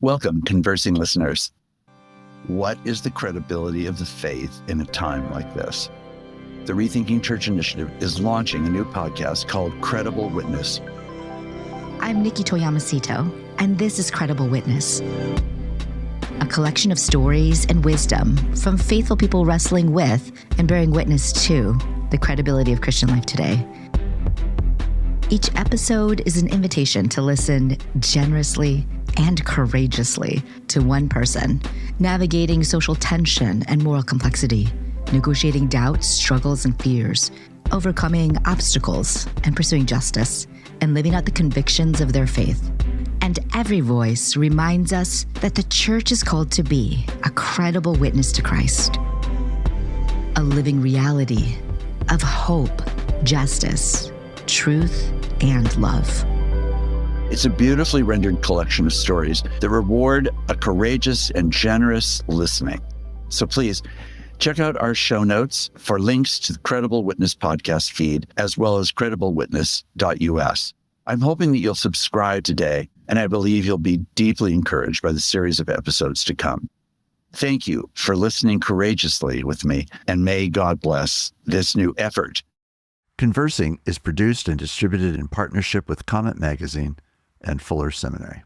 Welcome, conversing listeners. What is the credibility of the faith in a time like this? The Rethinking Church Initiative is launching a new podcast called Credible Witness. I'm Nikki Toyamasito, and this is Credible Witness, a collection of stories and wisdom from faithful people wrestling with and bearing witness to the credibility of Christian life today. Each episode is an invitation to listen generously and courageously to one person, navigating social tension and moral complexity, negotiating doubts, struggles, and fears, overcoming obstacles and pursuing justice, and living out the convictions of their faith. And every voice reminds us that the church is called to be a credible witness to Christ, a living reality of hope, justice, truth, and love. It's a beautifully rendered collection of stories that reward a courageous and generous listening. So please check out our show notes for links to the Credible Witness podcast feed, as well as crediblewitness.us. I'm hoping that you'll subscribe today, and I believe you'll be deeply encouraged by the series of episodes to come. Thank you for listening courageously with me, and may God bless this new effort. Conversing is produced and distributed in partnership with Comment Magazine and Fuller Seminary.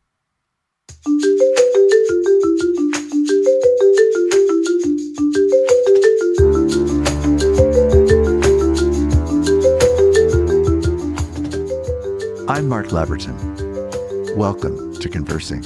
I'm Mark Labberton. Welcome to Conversing.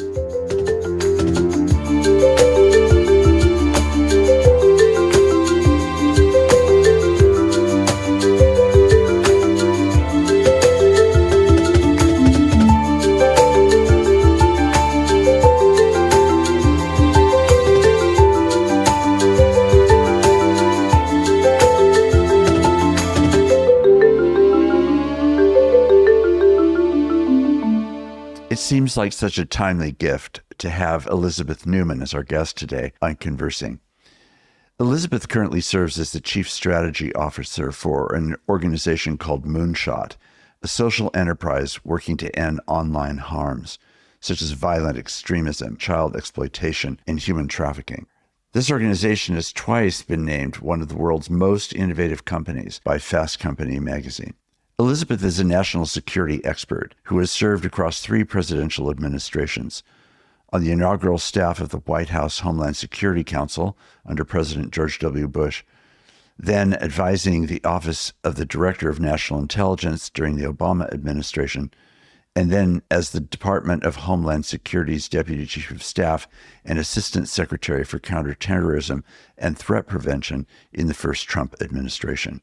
It seems like such a timely gift to have Elizabeth Neumann as our guest today on Conversing. Elizabeth currently serves as the Chief Strategy Officer for an organization called Moonshot, a social enterprise working to end online harms, such as violent extremism, child exploitation, and human trafficking. This organization has twice been named one of the world's most innovative companies by Fast Company magazine. Elizabeth is a national security expert who has served across 3 presidential administrations: on the inaugural staff of the White House Homeland Security Council under President George W. Bush, then advising the Office of the Director of National Intelligence during the Obama administration, and then as the Department of Homeland Security's Deputy Chief of Staff and Assistant Secretary for Counterterrorism and Threat Prevention in the first Trump administration.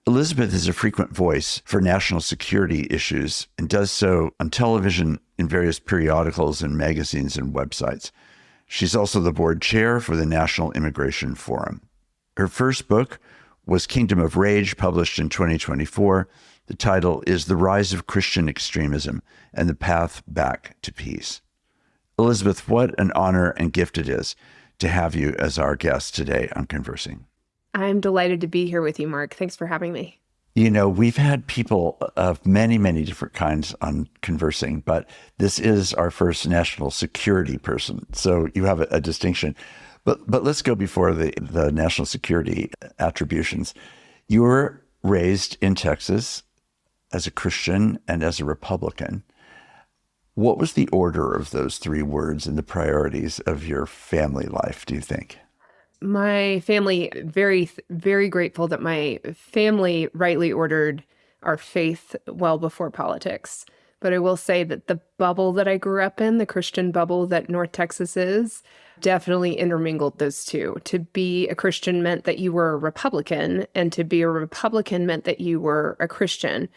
Elizabeth is a frequent voice for national security issues and does so on television, in various periodicals and magazines and websites. She's also the board chair for the National Immigration Forum. Her first book was Kingdom of Rage, published in 2024. The title is The Rise of Christian Extremism and the Path Back to Peace. Elizabeth, what an honor and gift it is to have you as our guest today on Conversing. I'm delighted to be here with you, Mark. Thanks for having me. You know, we've had people of many, many different kinds on Conversing, but this is our first national security person. So you have a distinction. But let's go before the national security attributions. You were raised in Texas as a Christian and as a Republican. What was the order of those 3 words and the priorities of your family life, do you think? My family, very, very grateful that my family rightly ordered our faith well before politics. But I will say that the bubble that I grew up in, the Christian bubble that North Texas is, definitely intermingled those two. To be a Christian meant that you were a Republican, and to be a Republican meant that you were a Christian.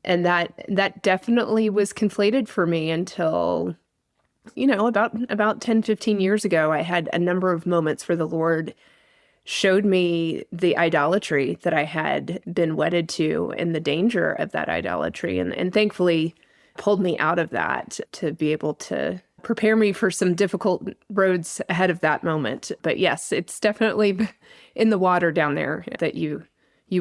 And that definitely was conflated for me until, about 10, 15 years ago. I had a number of moments where the Lord showed me the idolatry that I had been wedded to and the danger of that idolatry. And thankfully pulled me out of that to be able to prepare me for some difficult roads ahead of that moment. But yes, it's definitely in the water down there that you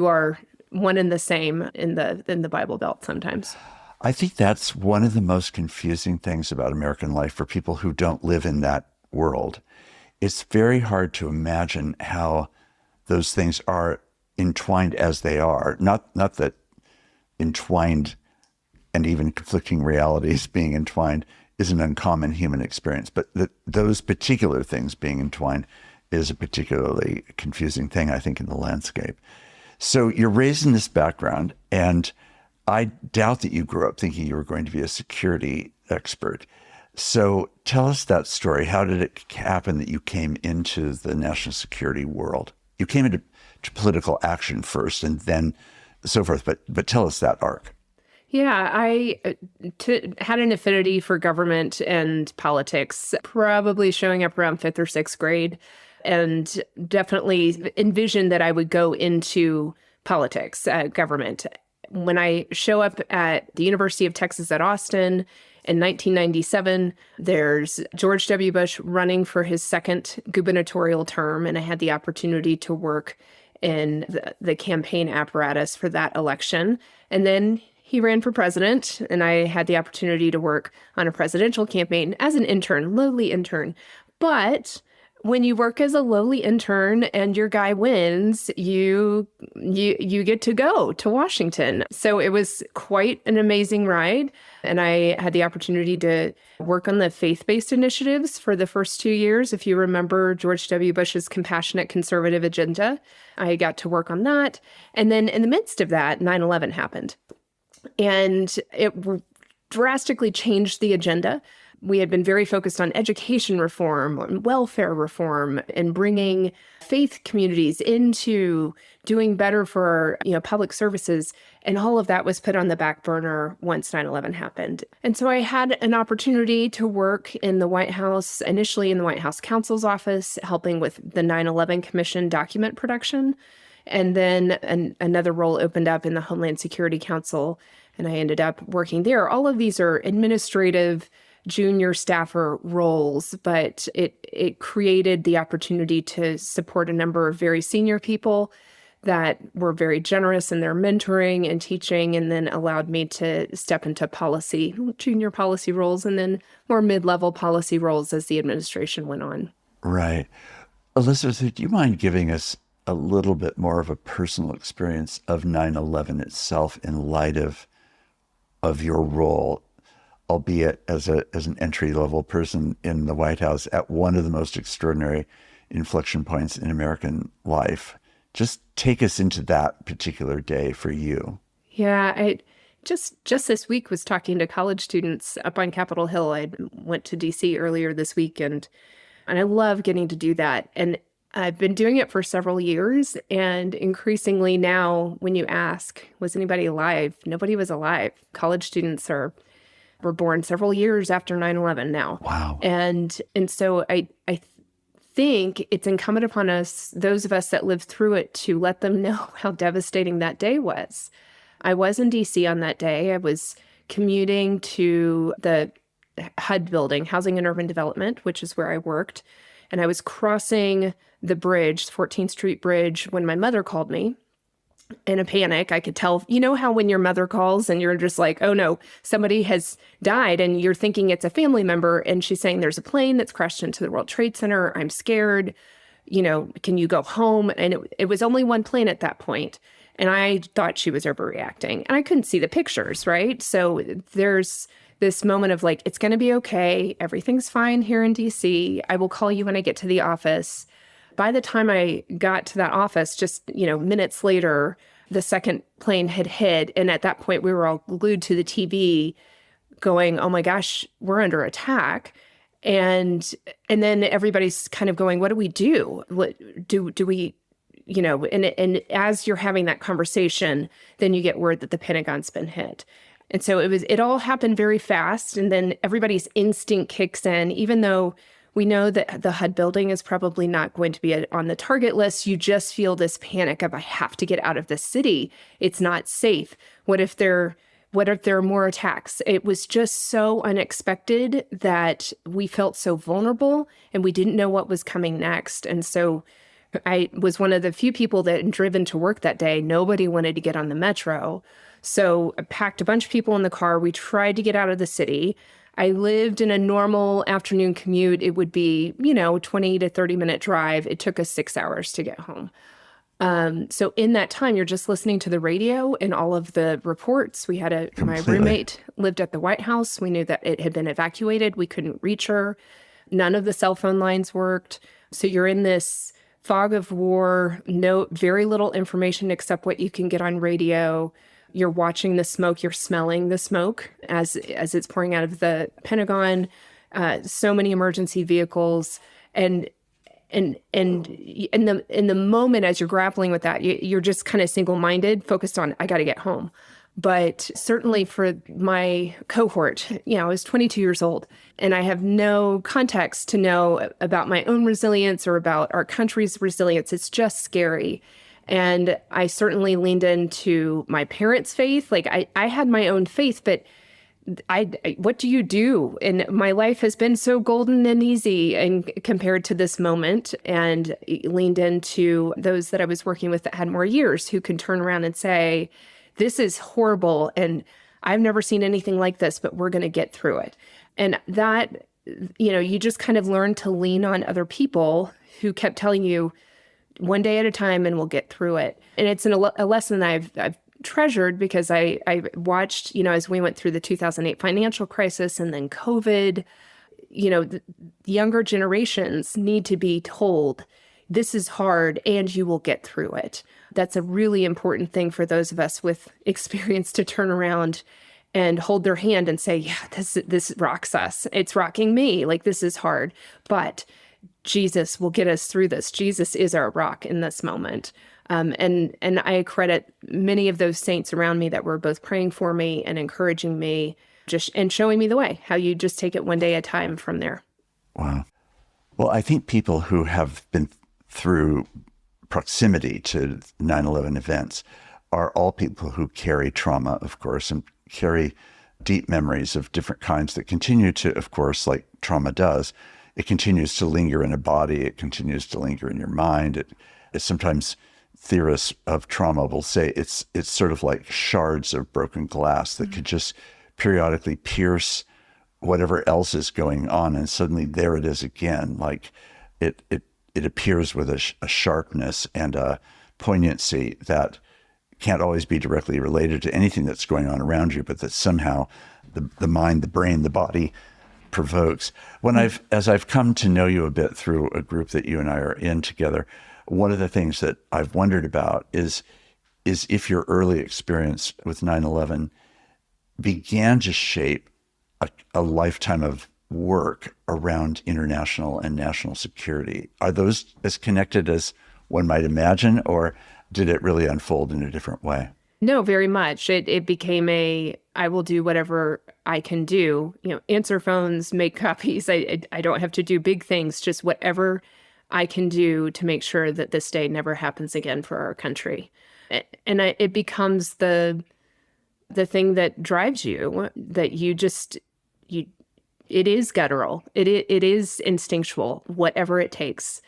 are one and the same in the Bible Belt sometimes. I think that's one of the most confusing things about American life for people who don't live in that world. It's very hard to imagine how those things are entwined as they are. Not that entwined and even conflicting realities being entwined is an uncommon human experience, but those particular things being entwined is a particularly confusing thing, I think, in the landscape. So you're raised in this background, and I doubt that you grew up thinking you were going to be a security expert. So tell us that story. How did it happen that you came into the national security world? You came into political action first and then so forth, but tell us that arc. Yeah, I had an affinity for government and politics, probably showing up around 5th or 6th grade, and definitely envisioned that I would go into politics, government. When I show up at the University of Texas at Austin in 1997, there's George W. Bush running for his second gubernatorial term, and I had the opportunity to work in the campaign apparatus for that election. And then he ran for president, and I had the opportunity to work on a presidential campaign as an intern, lowly intern. But when you work as a lowly intern and your guy wins, you get to go to Washington. So it was quite an amazing ride. And I had the opportunity to work on the faith-based initiatives for the first 2 years. If you remember George W. Bush's compassionate conservative agenda, I got to work on that. And then in the midst of that, 9/11 happened. And it drastically changed the agenda. We had been very focused on education reform, on welfare reform, and bringing faith communities into doing better for public services. And all of that was put on the back burner once 9/11 happened. And so I had an opportunity to work in the White House, initially in the White House counsel's office, helping with the 9/11 Commission document production. And then another role opened up in the Homeland Security Council, and I ended up working there. All of these are administrative junior staffer roles, but it created the opportunity to support a number of very senior people that were very generous in their mentoring and teaching, and then allowed me to step into policy, junior policy roles, and then more mid-level policy roles as the administration went on. Right. Elizabeth, do you mind giving us a little bit more of a personal experience of 9/11 itself in light of your role, albeit as an entry-level person in the White House at one of the most extraordinary inflection points in American life? Just take us into that particular day for you. Yeah, I just this week was talking to college students up on Capitol Hill. I went to DC earlier this week, and I love getting to do that. And I've been doing it for several years, and increasingly now when you ask, was anybody alive? Nobody was alive. College students were born several years after 9/11 now. Wow. And so I think it's incumbent upon us, those of us that lived through it, to let them know how devastating that day was. I was in DC on that day. I was commuting to the HUD building, Housing and Urban Development, which is where I worked. And I was crossing the bridge, 14th Street Bridge, when my mother called me in a panic. I could tell, how when your mother calls and you're just like, oh no, somebody has died, and you're thinking it's a family member, and she's saying there's a plane that's crashed into the World Trade Center. I'm scared. Can you go home? And it was only one plane at that point. And I thought she was overreacting. And I couldn't see the pictures, right? So there's this moment of like, it's going to be okay. Everything's fine here in DC. I will call you when I get to the office. By the time I got to that office, just, minutes later, the second plane had hit. And at that point, we were all glued to the TV going, oh my gosh, we're under attack. And then everybody's kind of going, what do we do? What do we, and as you're having that conversation, then you get word that the Pentagon's been hit. And so it all happened very fast. And then everybody's instinct kicks in, even though we know that the HUD building is probably not going to be on the target list. You just feel this panic of, I have to get out of this city. It's not safe. What if there are more attacks? It was just so unexpected that we felt so vulnerable, and we didn't know what was coming next. And so I was one of the few people that had driven to work that day. Nobody wanted to get on the metro. So I packed a bunch of people in the car. We tried to get out of the city. I lived in a normal afternoon commute. It would be, 20 to 30-minute drive. It took us 6 hours to get home. So in that time, you're just listening to the radio and all of the reports. We had my roommate lived at the White House. We knew that it had been evacuated. We couldn't reach her. None of the cell phone lines worked. So you're in this fog of war, very little information except what you can get on radio. You're watching the smoke, you're smelling the smoke as it's pouring out of the Pentagon. So many emergency vehicles, and in the moment as you're grappling with that, you're just kind of single-minded, focused on I got to get home. But certainly for my cohort, I was 22 years old, and I have no context to know about my own resilience or about our country's resilience. It's just scary. And I certainly leaned into my parents' faith. Like I had my own faith, but what do you do? And my life has been so golden and easy and compared to this moment, and leaned into those that I was working with that had more years who can turn around and say, this is horrible. And I've never seen anything like this, but we're going to get through it. And that, you just kind of learn to lean on other people who kept telling you, one day at a time, and we'll get through it. And it's a lesson I've treasured because I watched, as we went through the 2008 financial crisis and then COVID, the younger generations need to be told, this is hard and you will get through it. That's a really important thing for those of us with experience to turn around and hold their hand and say, yeah, this rocks us. It's rocking me. Like, this is hard, but Jesus will get us through this. Jesus is our rock in this moment. And I credit many of those saints around me that were both praying for me and encouraging me, and showing me the way, how you just take it one day at a time from there. Wow. Well, I think people who have been through proximity to 9/11 events are all people who carry trauma, of course, and carry deep memories of different kinds that continue to, of course, like trauma does, it continues to linger in a body. It continues to linger in your mind. It's sometimes theorists of trauma will say it's sort of like shards of broken glass that could just periodically pierce whatever else is going on, and suddenly there it is again. Like it appears with a sharpness and a poignancy that can't always be directly related to anything that's going on around you, but that somehow the mind, the brain, the body provokes. As I've come to know you a bit through a group that you and I are in together, one of the things that I've wondered about is if your early experience with 9/11 began to shape a lifetime of work around international and national security. Are those as connected as one might imagine, or did it really unfold in a different way? No, very much. It became I will do whatever I can do, answer phones, make copies. I don't have to do big things, just whatever I can do to make sure that this day never happens again for our country. And it becomes the thing that drives you, that it is guttural. It is instinctual, whatever it takes.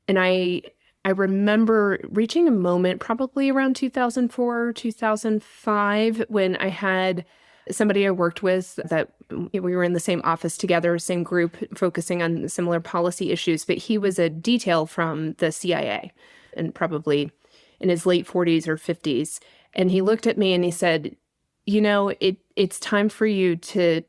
And I remember reaching a moment probably around 2004, 2005, when I had somebody I worked with that we were in the same office together, same group, focusing on similar policy issues, but he was a detail from the CIA and probably in his late 40s or 50s. And he looked at me and he said, it's time for you to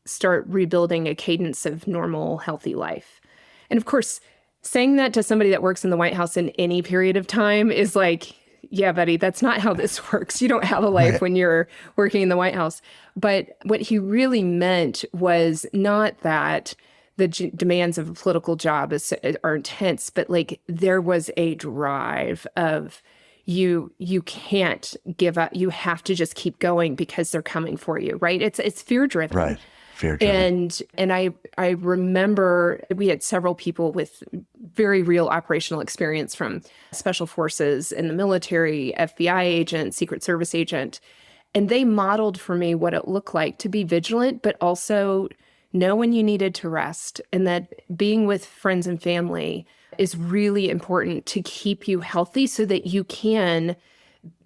start rebuilding a cadence of normal, healthy life. And of course, saying that to somebody that works in the White House in any period of time is like, yeah, buddy, that's not how this works. You don't have a life when you're working in the White House. But what he really meant was not that the demands of a political job are intense, but like there was a drive of you can't give up. You have to just keep going because they're coming for you, right? It's fear driven. Right. And I remember we had several people with very real operational experience from special forces in the military, FBI agent, Secret Service agent, and they modeled for me what it looked like to be vigilant, but also know when you needed to rest, and that being with friends and family is really important to keep you healthy so that you can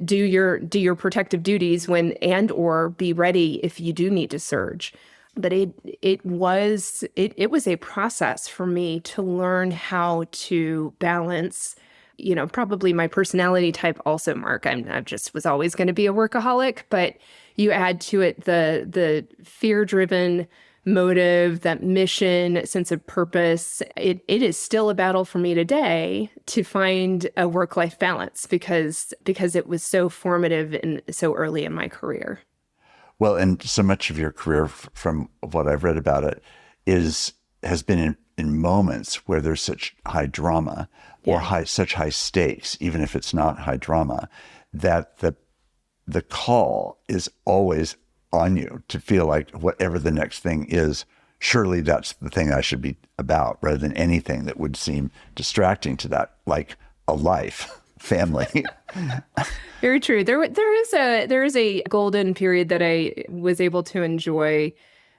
do your protective duties or be ready if you do need to surge. But it was a process for me to learn how to balance, probably my personality type also, Mark. I just was always going to be a workaholic, but you add to it the fear-driven motive, that mission, sense of purpose. It is still a battle for me today to find a work-life balance because it was so formative and so early in my career. Well, and so much of your career, from what I've read about it, has been in moments where there's such high drama or such high stakes, even if it's not high drama, that the call is always on you to feel like whatever the next thing is, surely that's the thing I should be about, rather than anything that would seem distracting to that, like a life. Family. Very true. There is a golden period that I was able to enjoy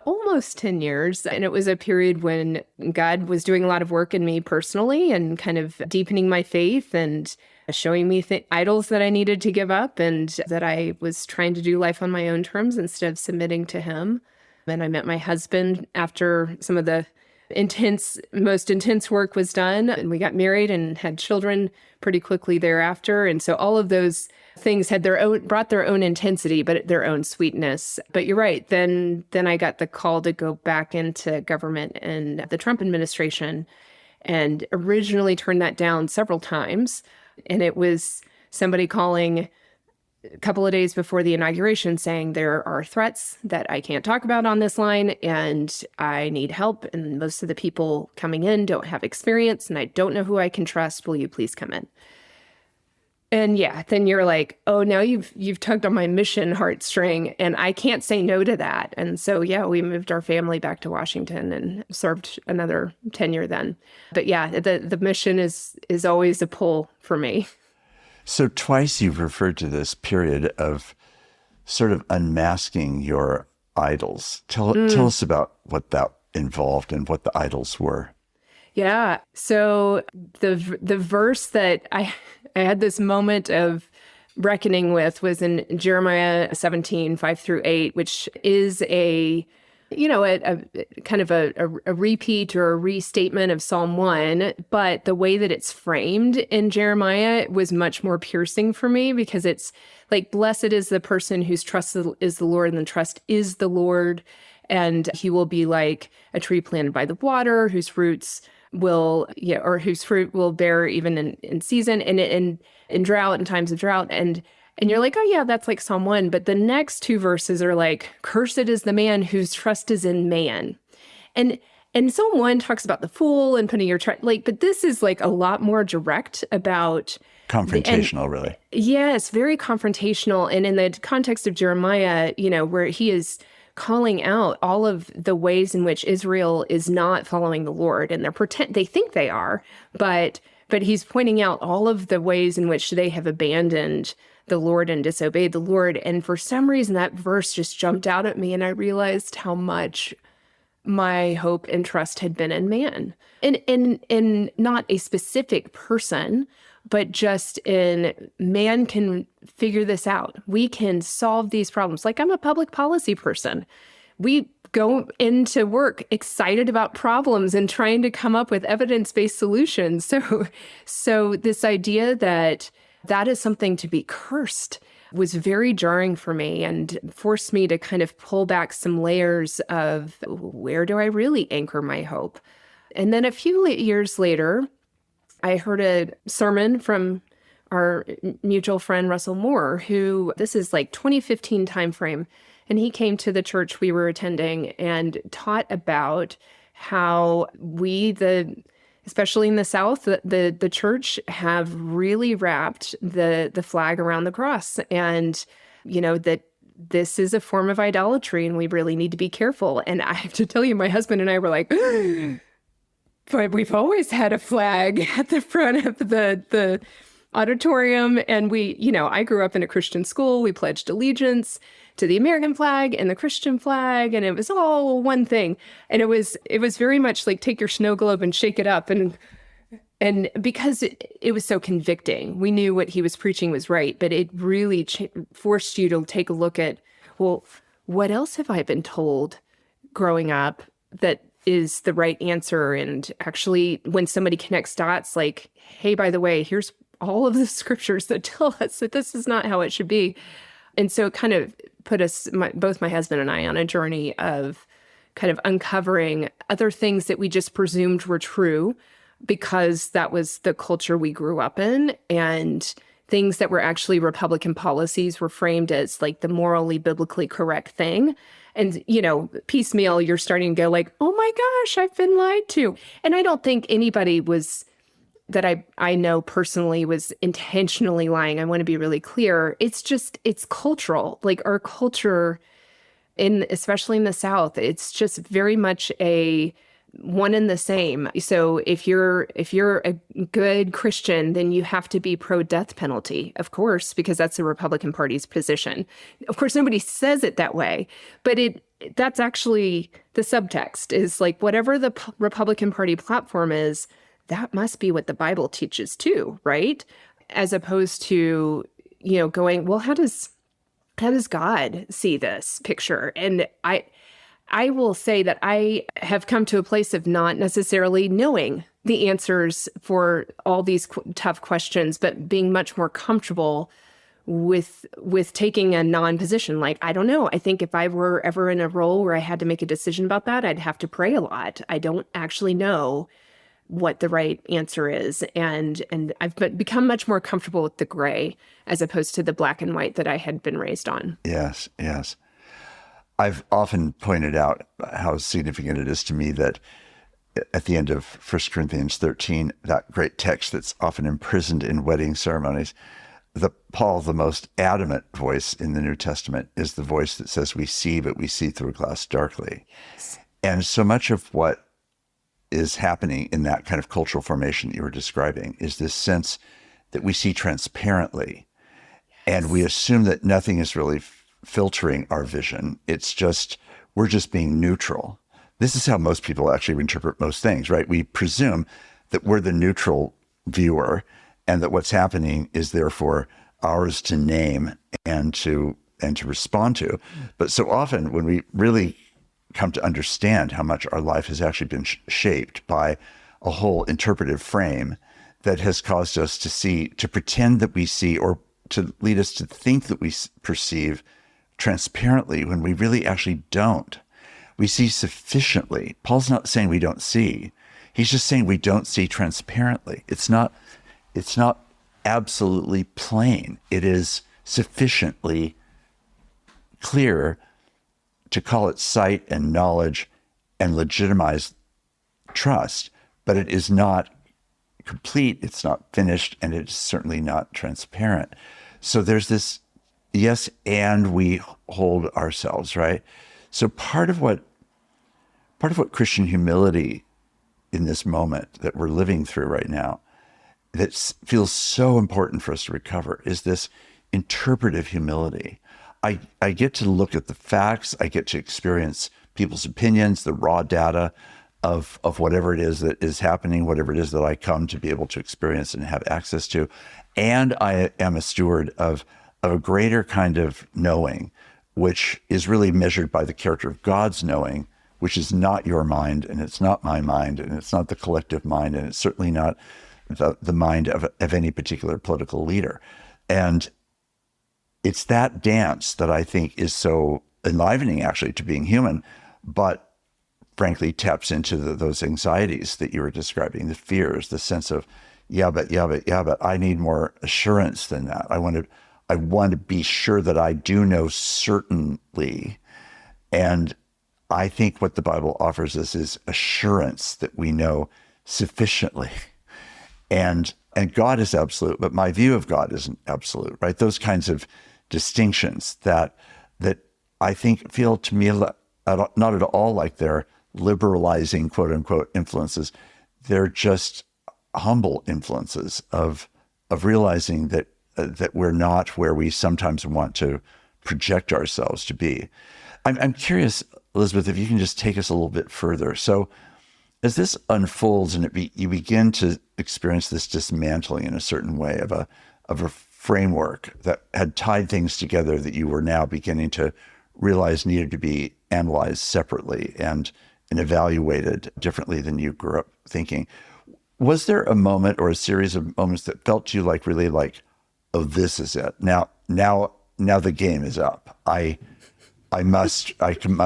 almost 10 years. And it was a period when God was doing a lot of work in me personally and kind of deepening my faith and showing me idols that I needed to give up, and that I was trying to do life on my own terms instead of submitting to him. And I met my husband after some of the most intense work was done, and we got married and had children pretty quickly thereafter. And so all of those things brought their own intensity, but their own sweetness. But you're right. Then I got the call to go back into government in the Trump administration, and originally turned that down several times. And it was somebody calling a couple of days before the inauguration saying, there are threats that I can't talk about on this line and I need help. And most of the people coming in don't have experience and I don't know who I can trust. Will you please come in? And then you're like, oh, now you've tugged on my mission heartstring and I can't say no to that. And so, we moved our family back to Washington and served another tenure then. But the mission is always a pull for me. So twice you've referred to this period of sort of unmasking your idols. Tell us about what that involved and what the idols were. Yeah. So the verse that I had this moment of reckoning with was in Jeremiah 17:5-8, which is a kind of a repeat or a restatement of Psalm 1, but the way that it's framed in Jeremiah was much more piercing for me, because it's like, blessed is the person whose trust is the Lord, and the trust is the Lord, and he will be like a tree planted by the water, whose fruit will bear even in season and in drought, in times of drought. And you're like, oh yeah, that's like Psalm 1. But the next two verses are like, cursed is the man whose trust is in man. And Psalm 1 talks about the fool and putting your trust, but this is like a lot more direct about confrontational, really. Yes, very confrontational. And in the context of Jeremiah, where he is calling out all of the ways in which Israel is not following the Lord, and they think they are, but he's pointing out all of the ways in which they have abandoned the Lord and disobeyed the Lord. And for some reason, that verse just jumped out at me, and I realized how much my hope and trust had been in man, in not a specific person, but just in man can figure this out. We can solve these problems. Like, I'm a public policy person. We go into work excited about problems and trying to come up with evidence-based solutions. So this idea that is something to be cursed was very jarring for me and forced me to kind of pull back some layers of, where do I really anchor my hope? And then a few years later, I heard a sermon from our mutual friend, Russell Moore, who, this is like 2015 timeframe, and he came to the church we were attending and taught about how especially in the South, the church have really wrapped the flag around the cross, and that this is a form of idolatry and we really need to be careful. And I have to tell you, my husband and I were like, but we've always had a flag at the front of the auditorium. And I grew up in a Christian school. We pledged allegiance to the American flag and the Christian flag, and it was all one thing. And it was very much like, take your snow globe and shake it up. And And because it was so convicting, we knew what he was preaching was right, but it really forced you to take a look at, well, what else have I been told growing up that is the right answer? And actually, when somebody connects dots, like, hey, by the way, here's all of the scriptures that tell us that this is not how it should be. And so it kind of put us, both my husband and I, on a journey of kind of uncovering other things that we just presumed were true because that was the culture we grew up in, and things that were actually Republican policies were framed as like the morally, biblically correct thing. And, piecemeal, you're starting to go like, oh my gosh, I've been lied to. And I don't think anybody that I know personally was intentionally lying. I want to be really clear. It's cultural. Like our culture, especially in the South, it's just very much a one and the same. So if you're a good Christian, then you have to be pro-death penalty, of course, because that's the Republican Party's position. Of course, nobody says it that way, but that's actually the subtext is like whatever the Republican Party platform is, that must be what the Bible teaches too, right? As opposed to, going, well, how does God see this picture? And I will say that I have come to a place of not necessarily knowing the answers for all these tough questions, but being much more comfortable with taking a non-position. Like, I don't know. I think if I were ever in a role where I had to make a decision about that, I'd have to pray a lot. I don't actually know what the right answer is. And I've become much more comfortable with the gray as opposed to the black and white that I had been raised on. Yes, yes. I've often pointed out how significant it is to me that at the end of 1 Corinthians 13, that great text that's often imprisoned in wedding ceremonies, Paul, the most adamant voice in the New Testament, is the voice that says we see, but we see through a glass darkly. Yes. And so much of what is happening in that kind of cultural formation that you were describing is this sense that we see transparently. Yes. And we assume that nothing is really filtering our vision. It's just, we're just being neutral. This is how most people actually interpret most things, right? We presume that we're the neutral viewer and that what's happening is therefore ours to name and to respond to. But so often when we really come to understand how much our life has actually been shaped by a whole interpretive frame that has caused us to pretend that we see, or to lead us to think that we perceive transparently when we really actually don't. We see sufficiently. Paul's not saying we don't see. He's just saying we don't see transparently. It's not absolutely plain. It is sufficiently clear to call it sight and knowledge and legitimize trust, but it is not complete, it's not finished, and it's certainly not transparent. So there's this, yes, and we hold ourselves, right? So part of what Christian humility in this moment that we're living through right now, that feels so important for us to recover, is this interpretive humility. I get to look at the facts, I get to experience people's opinions, the raw data of whatever it is that is happening, whatever it is that I come to be able to experience and have access to. And I am a steward of a greater kind of knowing, which is really measured by the character of God's knowing, which is not your mind, and it's not my mind, and it's not the collective mind, and it's certainly not the mind of any particular political leader. And it's that dance that I think is so enlivening, actually, to being human, but frankly taps into those anxieties that you were describing, the fears, the sense of, but I need more assurance than that. I want to be sure that I do know certainly. And I think what the Bible offers us is assurance that we know sufficiently. And God is absolute, but my view of God isn't absolute, right? Those kinds of distinctions that I think feel to me not at all like they're liberalizing, quote unquote, influences. They're just humble influences of realizing that we're not where we sometimes want to project ourselves to be. I'm curious, Elizabeth, if you can just take us a little bit further. So As this unfolds and you begin to experience this dismantling in a certain way of a framework that had tied things together that you were now beginning to realize needed to be analyzed separately and evaluated differently than you grew up thinking. Was there a moment or a series of moments that felt to you like really like, oh, this is it. Now the game is up. I must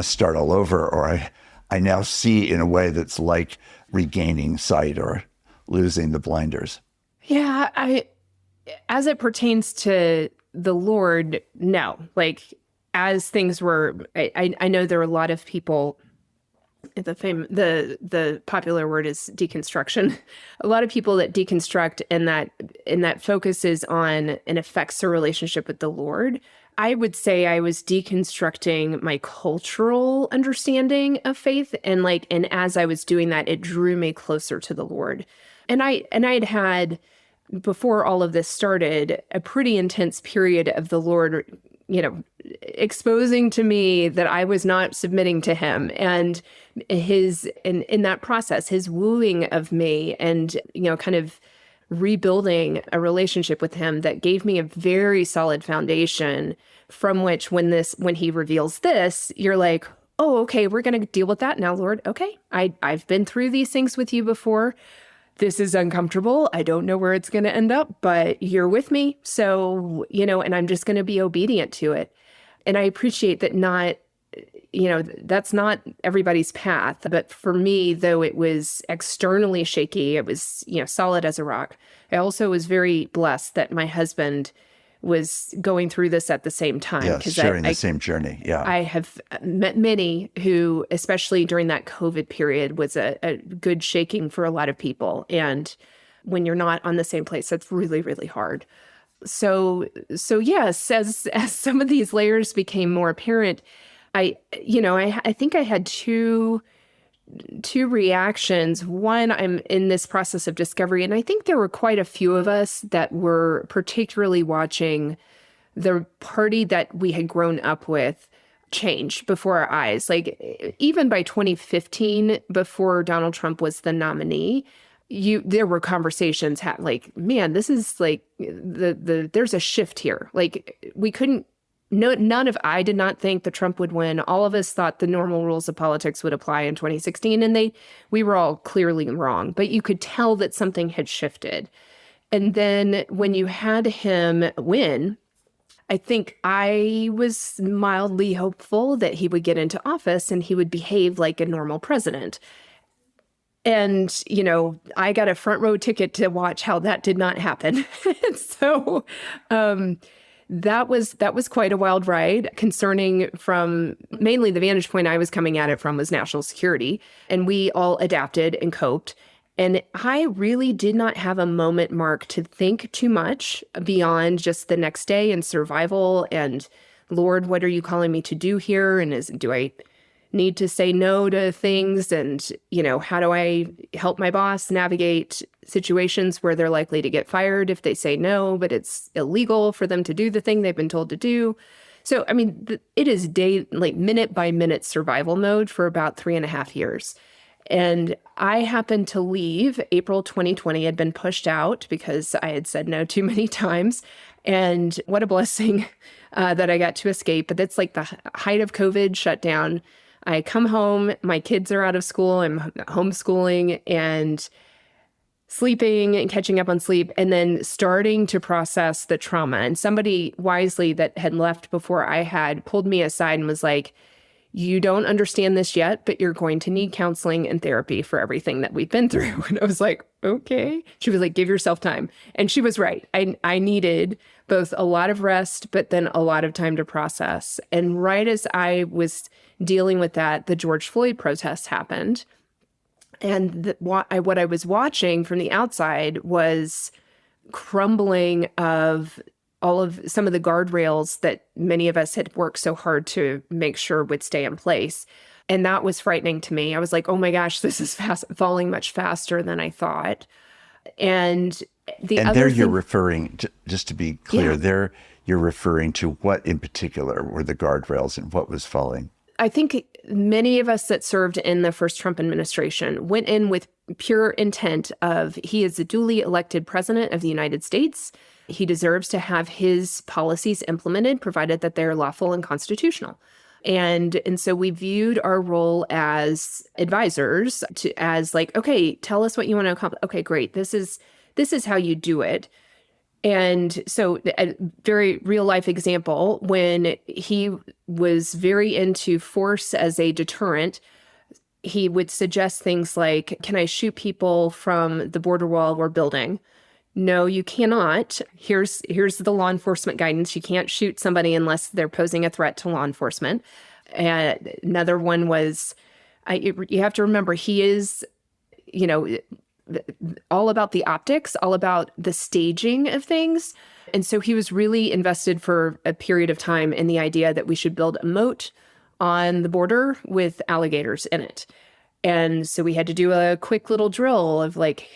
start all over, or I now see in a way that's like regaining sight or losing the blinders. Yeah, as it pertains to the Lord, no. Like, as things were, I know there are a lot of people, the popular word is deconstruction. A lot of people that deconstruct and that focuses on and affects their relationship with the Lord. I would say I was deconstructing my cultural understanding of faith, and as I was doing that, it drew me closer to the Lord. And I had before all of this started, a pretty intense period of the Lord, exposing to me that I was not submitting to him, and in that process, his wooing of me, and, kind of rebuilding a relationship with him that gave me a very solid foundation from which when he reveals this, you're like, oh, okay, we're going to deal with that now, Lord. Okay. I've been through these things with you before. This is uncomfortable. I don't know where it's going to end up, but you're with me. So, and I'm just going to be obedient to it. And I appreciate that that's not everybody's path. But for me, though it was externally shaky, it was, solid as a rock. I also was very blessed that my husband was going through this at the same time. Yeah, sharing the same journey. Yeah. I have met many who, especially during that COVID period, was a good shaking for a lot of people. And when you're not on the same place, that's really, really hard. So yes, as some of these layers became more apparent, I think I had two reactions. One, I'm in this process of discovery, and I think there were quite a few of us that were particularly watching the party that we had grown up with change before our eyes. Like, even by 2015, before Donald Trump was the nominee, there were conversations like, man, this is like there's a shift here. Like, we couldn't. No, I did not think that Trump would win. All of us thought the normal rules of politics would apply in 2016, and we were all clearly wrong. But you could tell that something had shifted. And then when you had him win, I think I was mildly hopeful that he would get into office and he would behave like a normal president. And, I got a front row ticket to watch how that did not happen. So, that was quite a wild ride, concerning from mainly the vantage point I was coming at it from was national security. And we all adapted and coped. And I really did not have a moment, Mark, to think too much beyond just the next day and survival and, Lord, what are you calling me to do here? And do I need to say no to things? And, how do I help my boss navigate situations where they're likely to get fired if they say no, but it's illegal for them to do the thing they've been told to do? So, I mean, it is minute by minute survival mode for about 3.5 years. And I happened to leave April 2020. I'd been pushed out because I had said no too many times. And what a blessing that I got to escape. But that's like the height of COVID shutdown. I come home, my kids are out of school, I'm homeschooling and sleeping and catching up on sleep, and then starting to process the trauma. And somebody wisely that had left before I had pulled me aside and was like, you don't understand this yet, but you're going to need counseling and therapy for everything that we've been through. And I was like, okay. She was like, give yourself time. And she was right. I needed both a lot of rest, but then a lot of time to process. And right as I was dealing with that, the George Floyd protests happened. And what I was watching from the outside was crumbling of some of the guardrails that many of us had worked so hard to make sure would stay in place. And that was frightening to me. I was like, oh my gosh, this is falling much faster than I thought. And you're referring, just to be clear, you're referring to what in particular were the guardrails and what was falling? I think many of us that served in the first Trump administration went in with pure intent of he is a duly elected president of the United States. He deserves to have his policies implemented, provided that they're lawful and constitutional. And so we viewed our role as advisors as like, okay, tell us what you want to accomplish. Okay, great. This is how you do it. And so a very real life example, when he was very into force as a deterrent, he would suggest things like, can I shoot people from the border wall we're building? No, you cannot. Here's the law enforcement guidance. You can't shoot somebody unless they're posing a threat to law enforcement. And another one was, you have to remember, he is, all about the optics, all about the staging of things. And so he was really invested for a period of time in the idea that we should build a moat on the border with alligators in it. And so we had to do a quick little drill of like,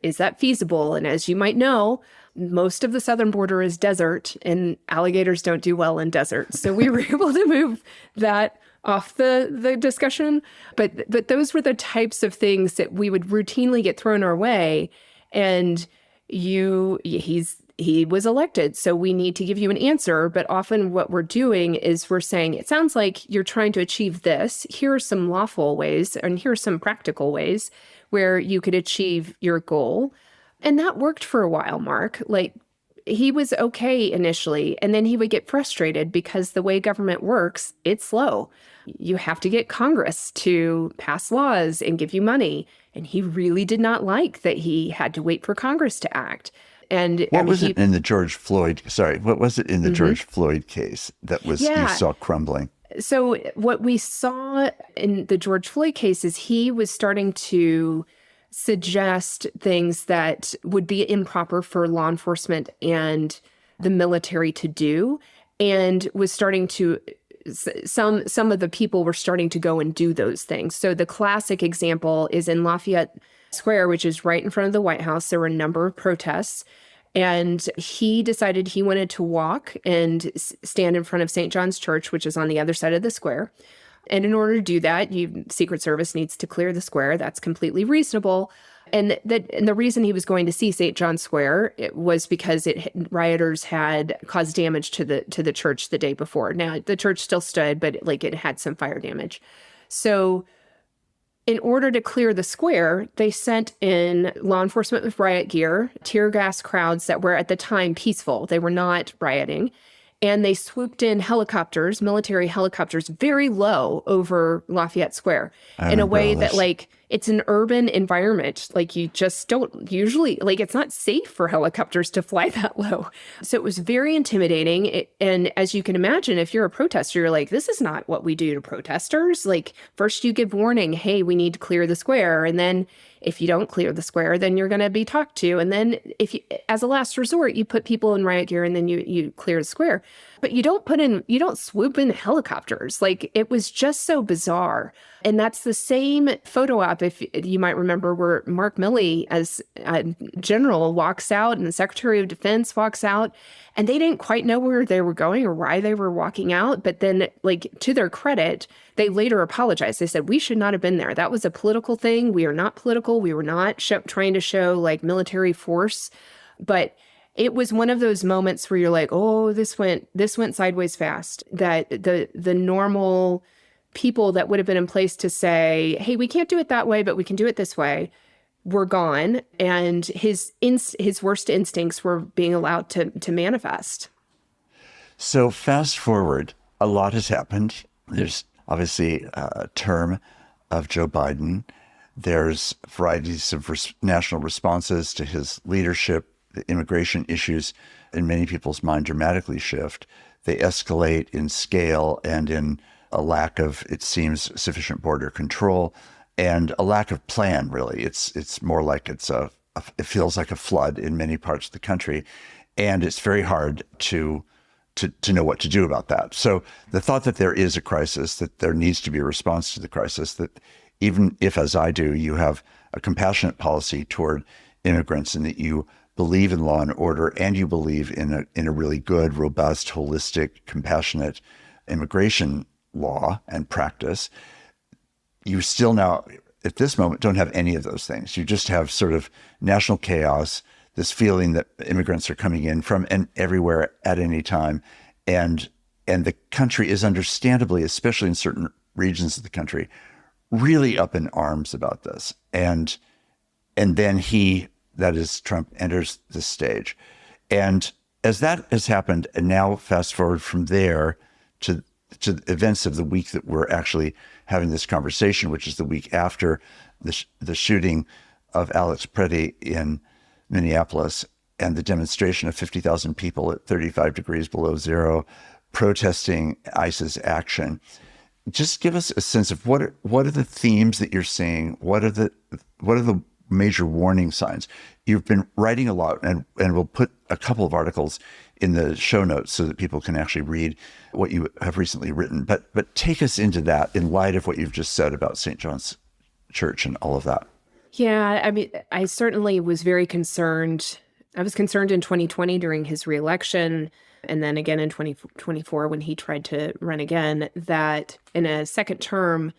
is that feasible? And as you might know, most of the southern border is desert and alligators don't do well in deserts. So we were able to move that off the discussion. But those were the types of things that we would routinely get thrown our way. And he was elected, so we need to give you an answer. But often what we're doing is we're saying, it sounds like you're trying to achieve this. Here are some lawful ways, and here are some practical ways where you could achieve your goal. And that worked for a while, Mark. Like, he was okay initially, and then he would get frustrated because the way government works, it's slow. You have to get Congress to pass laws and give you money. And he really did not like that he had to wait for Congress to act. And what was it in the George Floyd? Sorry, what was it in the George Floyd case that was you saw crumbling? So what we saw in the George Floyd case is he was starting to suggest things that would be improper for law enforcement and the military to do, and was starting to some of the people were starting to go and do those things. So the classic example is in Lafayette Square, which is right in front of the White House. There were a number of protests, and he decided he wanted to walk and stand in front of St. John's Church, which is on the other side of the square. And in order to do that, Secret Service needs to clear the square. That's completely reasonable. And the reason he was going to see St. John's Square was because rioters had caused damage to the church the day before. Now, the church still stood, but it had some fire damage. So in order to clear the square, they sent in law enforcement with riot gear, tear gas crowds that were at the time peaceful. They were not rioting. And they swooped in helicopters, military helicopters, very low over Lafayette Square in a way that, it's an urban environment. You just don't usually, it's not safe for helicopters to fly that low. So it was very intimidating. And as you can imagine, if you're a protester, you're like, this is not what we do to protesters. First you give warning, hey, we need to clear the square. And then if you don't clear the square, then you're going to be talked to. And then if you, as a last resort, you put people in riot gear and then you clear the square. But you don't swoop in helicopters. It was just so bizarre. And that's the same photo op, if you might remember, where Mark Milley as a general walks out and the Secretary of Defense walks out, and they didn't quite know where they were going or why they were walking out. But then, to their credit, they later apologized. They said, we should not have been there. That was a political thing. We are not political. We were not trying to show military force. But it was one of those moments where you're like, oh, this went sideways fast, that the normal people that would have been in place to say, hey, we can't do it that way, but we can do it this way, were gone. And his worst instincts were being allowed to manifest. So fast forward, a lot has happened. There's obviously a term of Joe Biden. There's varieties of national responses to his leadership. The immigration issues, in many people's mind, dramatically shift. They escalate in scale and in a lack of, it seems, sufficient border control and a lack of plan, really. It's more like it feels like a flood in many parts of the country. And it's very hard to know what to do about that. So the thought that there is a crisis, that there needs to be a response to the crisis, that even if, as I do, you have a compassionate policy toward immigrants and that you believe in law and order and you believe in a really good, robust, holistic, compassionate immigration law and practice. You still now, at this moment, don't have any of those things. You just have sort of national chaos, this feeling that immigrants are coming in from and everywhere at any time. And the country is understandably, especially in certain regions of the country, really up in arms about this. And then that is Trump, enters the stage. And as that has happened, and now fast forward from there to the events of the week that we're actually having this conversation, which is the week after the shooting of Alex Pretti in Minneapolis and the demonstration of 50,000 people at 35 degrees below zero protesting ICE's action. Just give us a sense of what are the themes that you're seeing? What are the major warning signs? You've been writing a lot, and we'll put a couple of articles in the show notes so that people can actually read what you have recently written. But take us into that in light of what you've just said about St. John's Church and all of that. Yeah, I mean, I certainly was very concerned. I was concerned in 2020 during his reelection, and then again in 2024 when he tried to run again, that in a second term,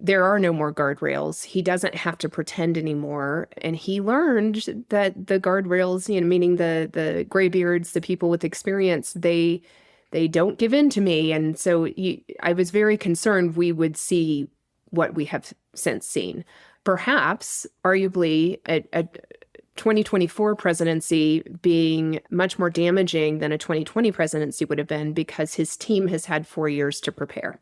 there are no more guardrails. He doesn't have to pretend anymore. And he learned that the guardrails, meaning the graybeards, the people with experience, they don't give in to me. And so I was very concerned we would see what we have since seen. Perhaps, arguably, a 2024 presidency being much more damaging than a 2020 presidency would have been, because his team has had 4 years to prepare.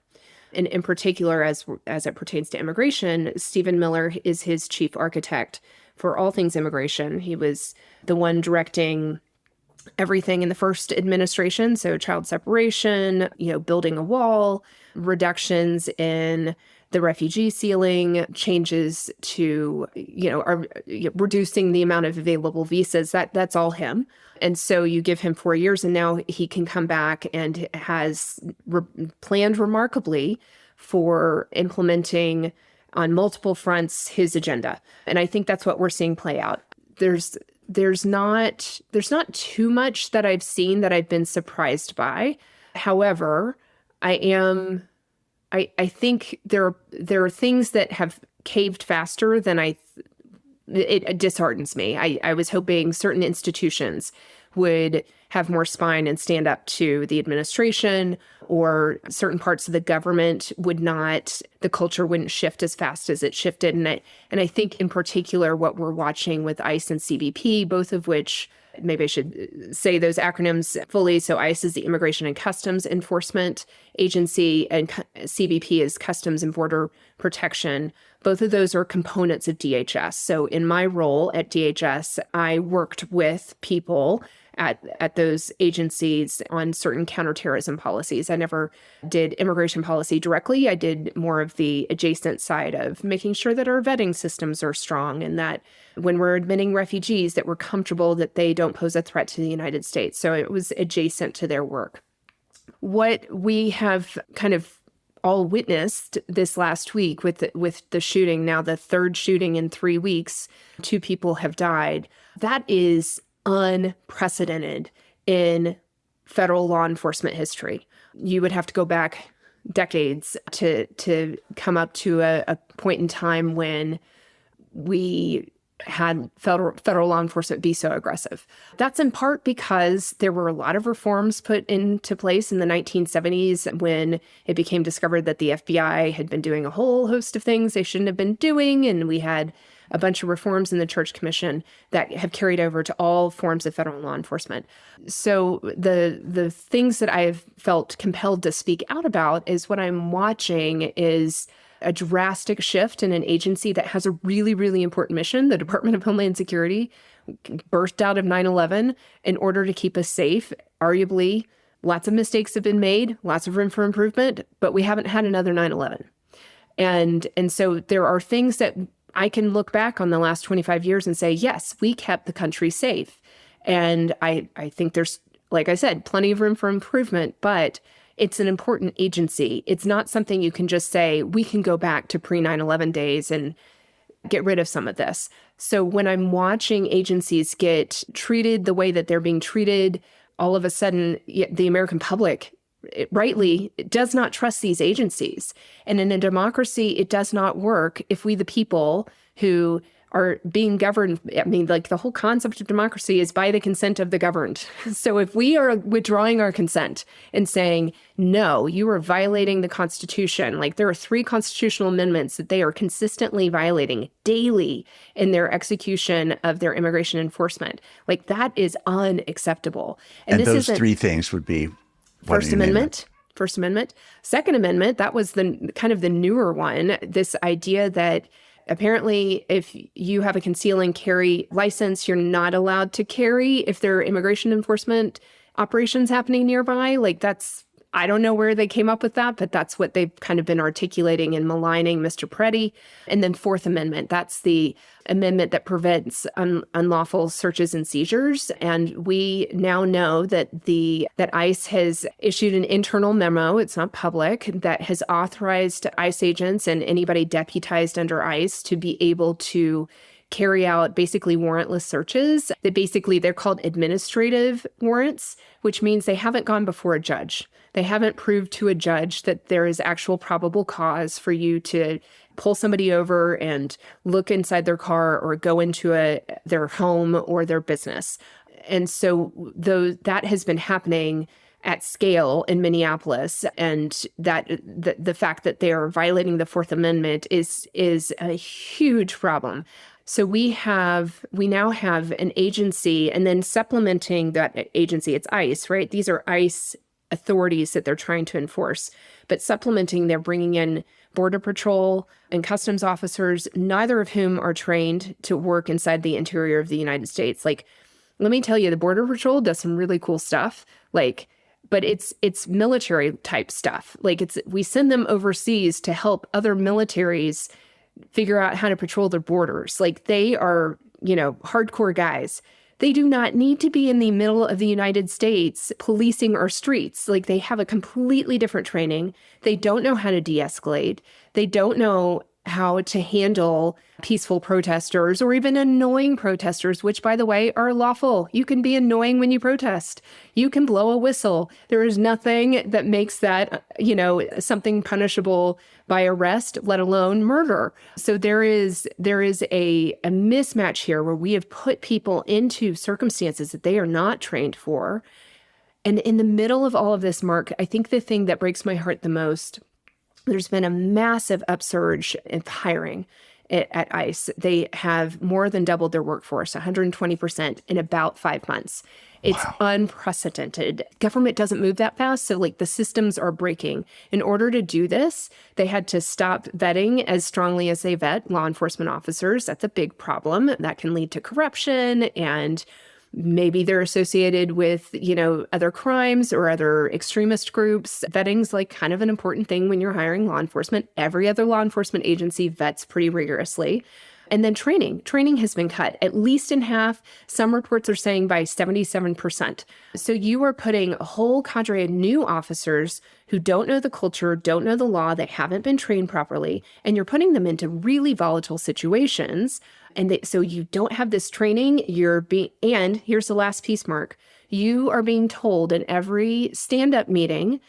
And in particular, as it pertains to immigration, Stephen Miller is his chief architect for all things immigration. He was the one directing everything in the first administration. So child separation, building a wall, reductions in the refugee ceiling, changes to, reducing the amount of available visas. That's all him. And so you give him 4 years, and now he can come back and has planned remarkably for implementing on multiple fronts his agenda. And I think that's what we're seeing play out. There's not too much that I've seen that I've been surprised by. However, I think there are things that have caved faster than it disheartens me. I was hoping certain institutions would have more spine and stand up to the administration, or certain parts of the government the culture wouldn't shift as fast as it shifted. And I think in particular what we're watching with ICE and CBP, both of which, maybe I should say those acronyms fully. So ICE is the Immigration and Customs Enforcement Agency, and CBP is Customs and Border Protection. Both of those are components of DHS. So in my role at DHS, I worked with people at those agencies on certain counterterrorism policies. I never did immigration policy directly. I did more of the adjacent side of making sure that our vetting systems are strong, and that when we're admitting refugees, that we're comfortable that they don't pose a threat to the United States. So it was adjacent to their work. What we have kind of all witnessed this last week with the shooting, now the third shooting in 3 weeks, 2 people have died. That is unprecedented in federal law enforcement history. You would have to go back decades to come up to a point in time when we had federal law enforcement be so aggressive. That's in part because there were a lot of reforms put into place in the 1970s when it became discovered that the FBI had been doing a whole host of things they shouldn't have been doing, and we had a bunch of reforms in the Church Commission that have carried over to all forms of federal law enforcement. So the things that I have felt compelled to speak out about is what I'm watching is a drastic shift in an agency that has a really, really important mission. The Department of Homeland Security birthed out of 9/11 in order to keep us safe. Arguably, lots of mistakes have been made, lots of room for improvement, but we haven't had another 9/11. And so there are things that I can look back on the last 25 years and say, yes, we kept the country safe. And I think there's, like I said, plenty of room for improvement, but it's an important agency. It's not something you can just say, we can go back to pre-9/11 days and get rid of some of this. So when I'm watching agencies get treated the way that they're being treated, all of a sudden, the American public rightly does not trust these agencies. And in a democracy, it does not work if we, the people who are being governed, I mean, like the whole concept of democracy is by the consent of the governed. So if we are withdrawing our consent and saying, no, you are violating the Constitution, like there are 3 constitutional amendments that they are consistently violating daily in their execution of their immigration enforcement, like that is unacceptable. And those 3 things would be First Amendment. Second Amendment, that was the kind of the newer one, this idea that apparently, if you have a conceal and carry license, you're not allowed to carry if there are immigration enforcement operations happening nearby. Like that's, I don't know where they came up with that, but that's what they've kind of been articulating and maligning Mr. Pretti. And then Fourth Amendment, that's the amendment that prevents unlawful searches and seizures. And we now know that that ICE has issued an internal memo, it's not public, that has authorized ICE agents and anybody deputized under ICE to be able to carry out basically warrantless searches. They're called administrative warrants, which means they haven't gone before a judge. They haven't proved to a judge that there is actual probable cause for you to pull somebody over and look inside their car or go into their home or their business. And so that has been happening at scale in Minneapolis, and that the fact that they are violating the Fourth Amendment is a huge problem. So we now have an agency, and then supplementing that agency, it's ICE, right? These are ICE authorities that they're trying to enforce. But supplementing, they're bringing in Border Patrol and customs officers, neither of whom are trained to work inside the interior of the United States. Like, let me tell you, the Border Patrol does some really cool stuff. But it's military type stuff. We send them overseas to help other militaries figure out how to patrol their borders. Like they are, hardcore guys. They do not need to be in the middle of the United States policing our streets. Like they have a completely different training. They don't know how to de-escalate. They don't know how to handle peaceful protesters or even annoying protesters, which, by the way, are lawful. You can be annoying when you protest. You can blow a whistle. There is nothing that makes that, something punishable by arrest, let alone murder. So there is a mismatch here where we have put people into circumstances that they are not trained for. And in the middle of all of this, Mark, I think the thing that breaks my heart the most, there's been a massive upsurge in hiring at ICE. They have more than doubled their workforce, 120% in about 5 months. It's unprecedented. Government doesn't move that fast, so the systems are breaking. In order to do this, they had to stop vetting as strongly as they vet law enforcement officers. That's a big problem. That can lead to corruption, and maybe they're associated with, other crimes or other extremist groups. Vetting's kind of an important thing when you're hiring law enforcement. Every other law enforcement agency vets pretty rigorously. And then training. Training has been cut at least in half. Some reports are saying by 77%. So you are putting a whole cadre of new officers who don't know the culture, don't know the law, they haven't been trained properly, and you're putting them into really volatile situations. And so you don't have this training. And here's the last piece, Mark. You are being told in every stand-up meeting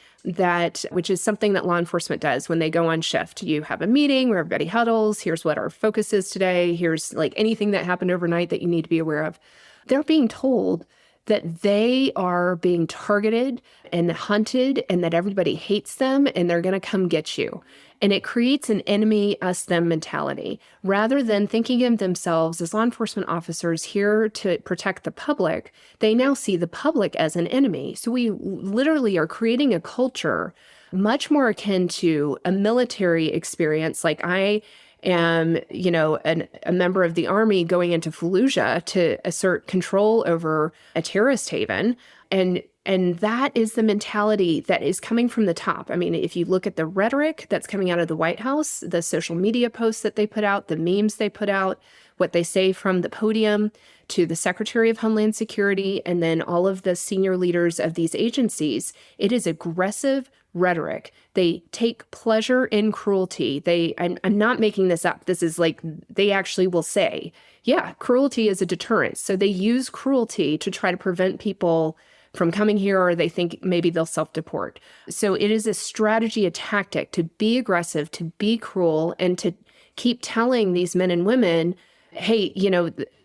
which is something that law enforcement does when they go on shift. You have a meeting where everybody huddles. Here's what our focus is today. Here's anything that happened overnight that you need to be aware of. They're being told that they are being targeted and hunted and that everybody hates them and they're going to come get you. And it creates an enemy, us, them mentality. Rather than thinking of themselves as law enforcement officers here to protect the public, they now see the public as an enemy. So we literally are creating a culture much more akin to a military experience. Like I am, a member of the Army going into Fallujah to assert control over a terrorist haven. And that is the mentality that is coming from the top. I mean, if you look at the rhetoric that's coming out of the White House, the social media posts that they put out, the memes they put out, what they say from the podium to the Secretary of Homeland Security, and then all of the senior leaders of these agencies, it is aggressive rhetoric. They take pleasure in cruelty. I'm not making this up. This is they actually will say, yeah, cruelty is a deterrent. So they use cruelty to try to prevent people from coming here, or they think maybe they'll self-deport. So it is a strategy, a tactic to be aggressive, to be cruel, and to keep telling these men and women, hey,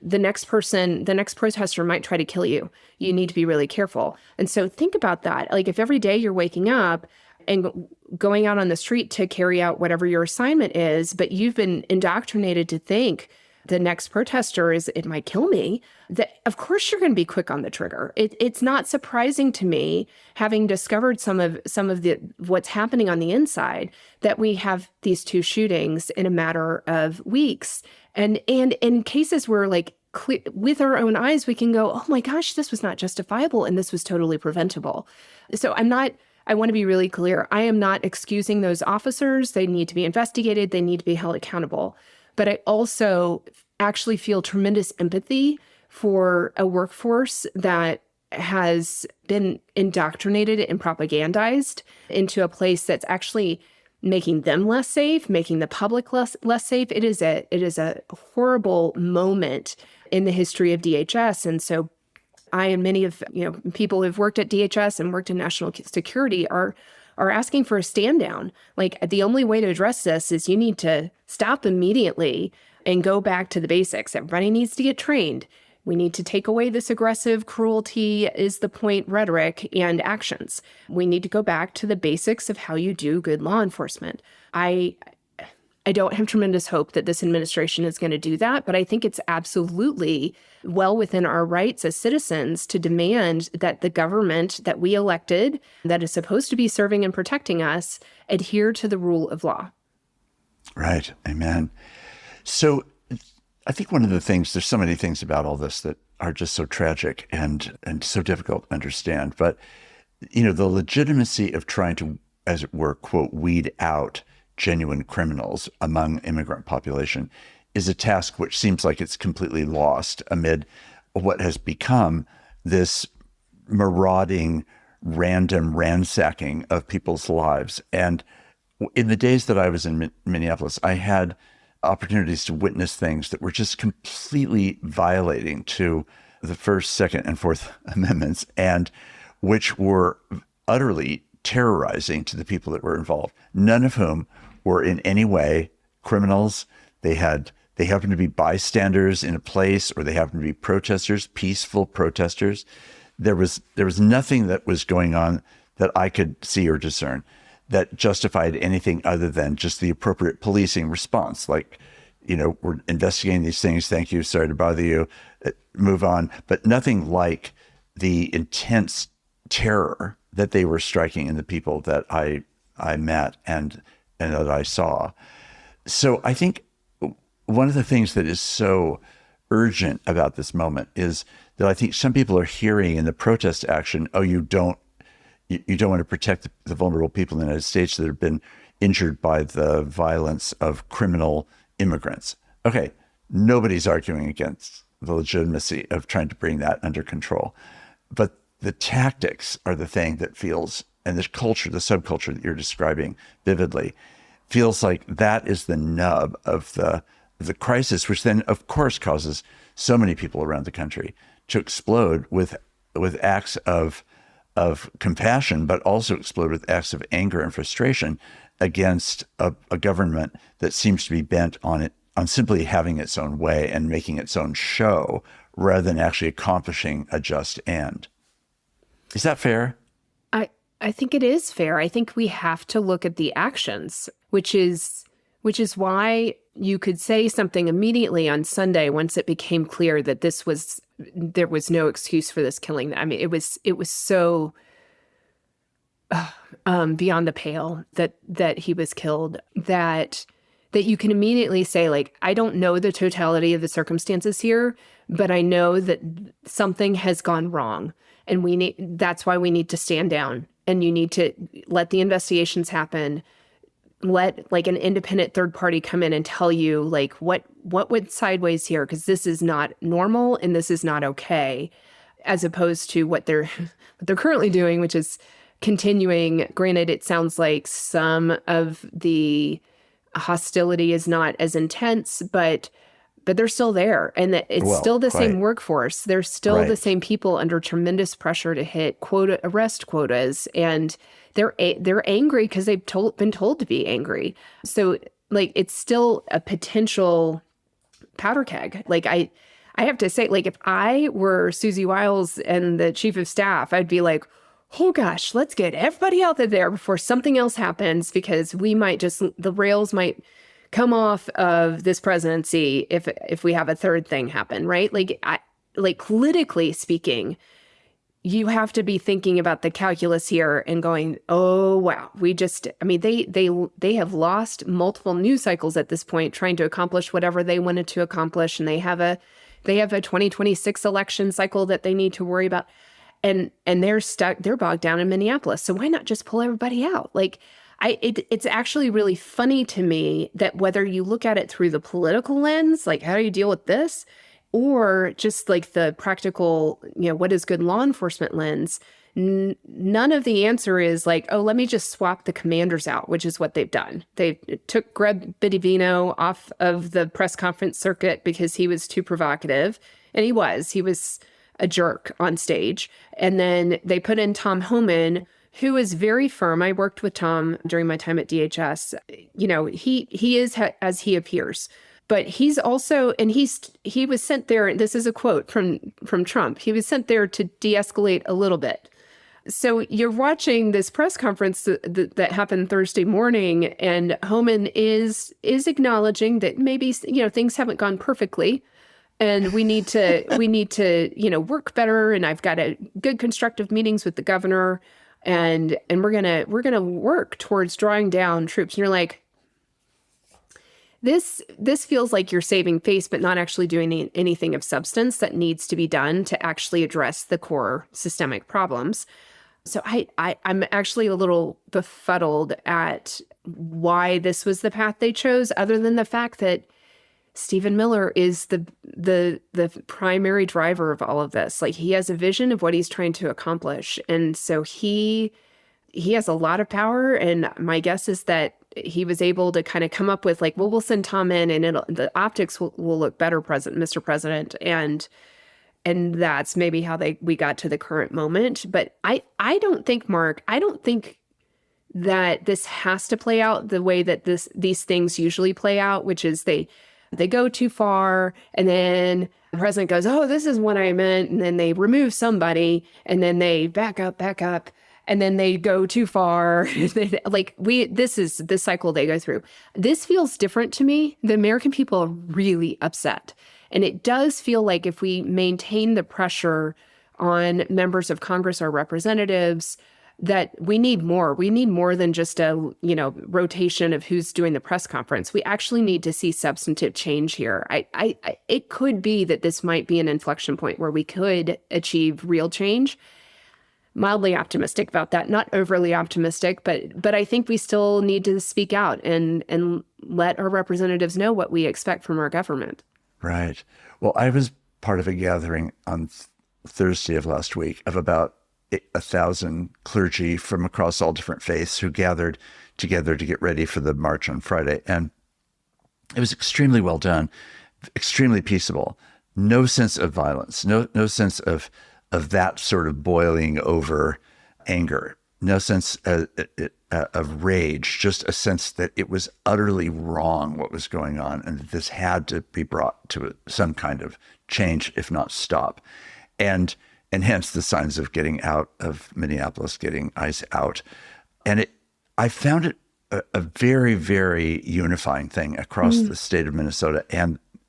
the next protester might try to kill you. You need to be really careful. And so think about that. Like, if every day you're waking up and going out on the street to carry out whatever your assignment is, but you've been indoctrinated to think the next protester it might kill me, that of course you're going to be quick on the trigger. It's not surprising to me, having discovered some of the what's happening on the inside, that we have these 2 shootings in a matter of weeks. And in cases where, like, with our own eyes, we can go, oh my gosh, this was not justifiable and this was totally preventable. So I want to be really clear. I am not excusing those officers. They need to be investigated. They need to be held accountable. But I also actually feel tremendous empathy for a workforce that has been indoctrinated and propagandized into a place that's actually making them less safe, making the public less safe. It is a horrible moment in the history of DHS. And so I and many of people who've worked at DHS and worked in national security are asking for a stand down. Like, the only way to address this is you need to stop immediately and go back to the basics. Everybody needs to get trained. We need to take away this aggressive cruelty is the point rhetoric and actions. We need to go back to the basics of how you do good law enforcement. I don't have tremendous hope that this administration is going to do that, but I think it's absolutely well within our rights as citizens to demand that the government that we elected, that is supposed to be serving and protecting us, adhere to the rule of law. Right. Amen. So I think one of the things, there's so many things about all this that are just so tragic and so difficult to understand, but, the legitimacy of trying to, as it were, quote, weed out genuine criminals among immigrant population is a task which seems like it's completely lost amid what has become this marauding, random ransacking of people's lives. And in the days that I was in Minneapolis, I had opportunities to witness things that were just completely violating to the First, Second, and Fourth Amendments, and which were utterly terrorizing to the people that were involved, none of whom were in any way criminals. They happened to be bystanders in a place, or they happened to be protesters, peaceful protesters. There was nothing that was going on that I could see or discern that justified anything other than just the appropriate policing response. Like, we're investigating these things. Thank you. Sorry to bother you. Move on. But nothing like the intense terror that they were striking in the people that I met and that I saw. So I think one of the things that is so urgent about this moment is that I think some people are hearing in the protest action, oh, you don't want to protect the vulnerable people in the United States that have been injured by the violence of criminal immigrants. Okay, nobody's arguing against the legitimacy of trying to bring that under control. But the tactics are the thing that feels, and the culture, the subculture that you're describing vividly, feels like that is the nub of the crisis, which then, of course, causes so many people around the country to explode with acts of compassion, but also explode with acts of anger and frustration against a government that seems to be bent on simply having its own way and making its own show rather than actually accomplishing a just end. Is that fair? I think it is fair. I think we have to look at the actions, which is why you could say something immediately on Sunday once it became clear that there was no excuse for this killing. I mean, it was so beyond the pale that he was killed that you can immediately say, like, I don't know the totality of the circumstances here, but I know that something has gone wrong, and that's why we need to stand down, and you need to let the investigations happen. Let, like, an independent third party come in and tell you, like, what went sideways here, because this is not normal and this is not okay, as opposed to what they're currently doing, which is continuing. Granted, it sounds like some of the hostility is not as intense, but but they're still there. And it's still the same workforce. They're still the same people under tremendous pressure to hit arrest quotas. And they're angry because they've been told to be angry. So like, it's still a potential powder keg. Like I have to say, like, if I were Susie Wiles and the chief of staff, I'd be like, oh gosh, let's get everybody out there before something else happens, because the rails might come off of this presidency if we have a third thing happen, right? Like politically speaking, you have to be thinking about the calculus here and going, oh wow, they have lost multiple news cycles at this point trying to accomplish whatever they wanted to accomplish, and they have a 2026 election cycle that they need to worry about, and they're bogged down in Minneapolis. So why not just pull everybody out? Like, it's actually really funny to me that whether you look at it through the political lens, like how do you deal with this, or just like the practical, what is good law enforcement lens, none of the answer is like, oh, let me just swap the commanders out, which is what they've done. They took Greg Bidivino off of the press conference circuit because he was too provocative. And he was a jerk on stage. And then they put in Tom Homan, who is very firm. I worked with Tom during my time at DHS. He is as he appears. But he's also, and he was sent there, and this is a quote from Trump, he was sent there to de-escalate a little bit. So you're watching this press conference that happened Thursday morning, and Homan is acknowledging that maybe, things haven't gone perfectly, and we need to work better, and I've got a good constructive meetings with the governor, and we're gonna work towards drawing down troops. And you're like, This feels like you're saving face, but not actually doing anything of substance that needs to be done to actually address the core systemic problems. So I'm actually a little befuddled at why this was the path they chose, other than the fact that Stephen Miller is the primary driver of all of this. Like, he has a vision of what he's trying to accomplish, and so he has a lot of power. And my guess is that he was able to kind of come up with like, well, we'll send Tom in, and the optics will look better, Mr. President. And that's maybe how we got to the current moment. But I don't think, Mark, that this has to play out the way that these things usually play out, which is they go too far, and then the president goes, oh, this is what I meant. And then they remove somebody, and then they back up. And then they go too far. This is the cycle they go through. This feels different to me. The American people are really upset. And it does feel like if we maintain the pressure on members of Congress or representatives, that we need more. We need more than just a, rotation of who's doing the press conference. We actually need to see substantive change here. It could be that this might be an inflection point where we could achieve real change. Mildly optimistic about that, not overly optimistic, but I think we still need to speak out and let our representatives know what we expect from our government. Right. Well, I was part of a gathering on Thursday of last week of about 1,000 clergy from across all different faiths who gathered together to get ready for the march on Friday. And it was extremely well done, extremely peaceable, no sense of violence, no sense of that sort of boiling over anger, no sense of rage, just a sense that it was utterly wrong what was going on, and that this had to be brought to some kind of change, if not stop. And hence the signs of getting out of Minneapolis, getting ICE out. And I found it a very, very unifying thing across the state of Minnesota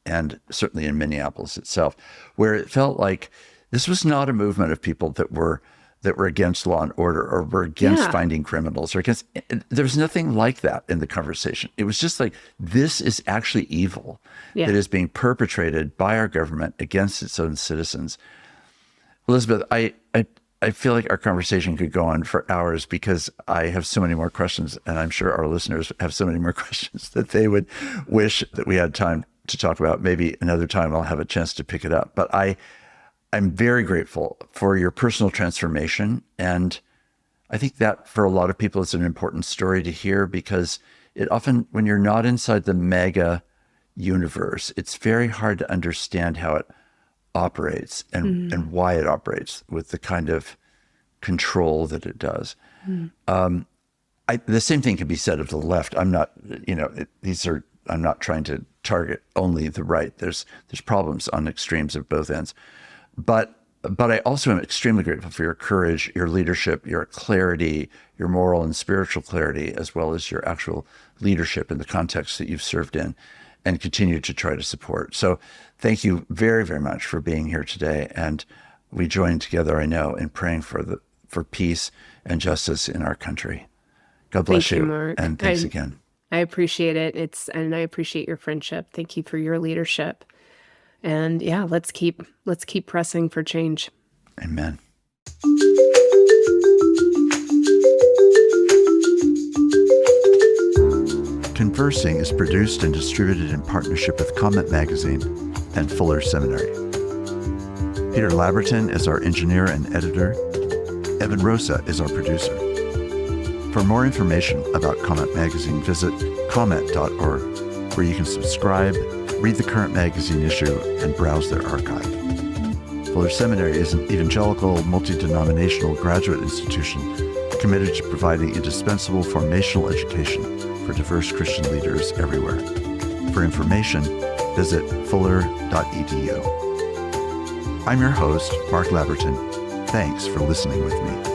and certainly in Minneapolis itself, where it felt like this was not a movement of people that were against law and order or were against finding criminals or against. There's nothing like that in the conversation. It was just like, this is actually evil that is being perpetrated by our government against its own citizens. Elizabeth, I feel like our conversation could go on for hours because I have so many more questions, and I'm sure our listeners have so many more questions that they would wish that we had time to talk about. Maybe another time I'll have a chance to pick it up. But I'm very grateful for your personal transformation. And I think that for a lot of people, it's an important story to hear, because it often, when you're not inside the mega universe, it's very hard to understand how it operates and why it operates with the kind of control that it does. The same thing can be said of the left. I'm not, I'm not trying to target only the right. There's problems on extremes of both ends. But I also am extremely grateful for your courage, your leadership, your clarity, your moral and spiritual clarity, as well as your actual leadership in the context that you've served in and continue to try to support. So thank you very, very much for being here today. And we join together, I know, in praying for peace and justice in our country. God bless you, Mark. And thanks again. I appreciate it. And I appreciate your friendship. Thank you for your leadership. And yeah, let's keep pressing for change. Amen. Conversing is produced and distributed in partnership with Comment Magazine and Fuller Seminary. Peter Labberton is our engineer and editor. Evan Rosa is our producer. For more information about Comment Magazine, visit comment.org, where you can subscribe, read the current magazine issue, and browse their archive. Fuller Seminary is an evangelical, multi-denominational graduate institution committed to providing indispensable formational education for diverse Christian leaders everywhere. For information, visit fuller.edu. I'm your host, Mark Labberton. Thanks for listening with me.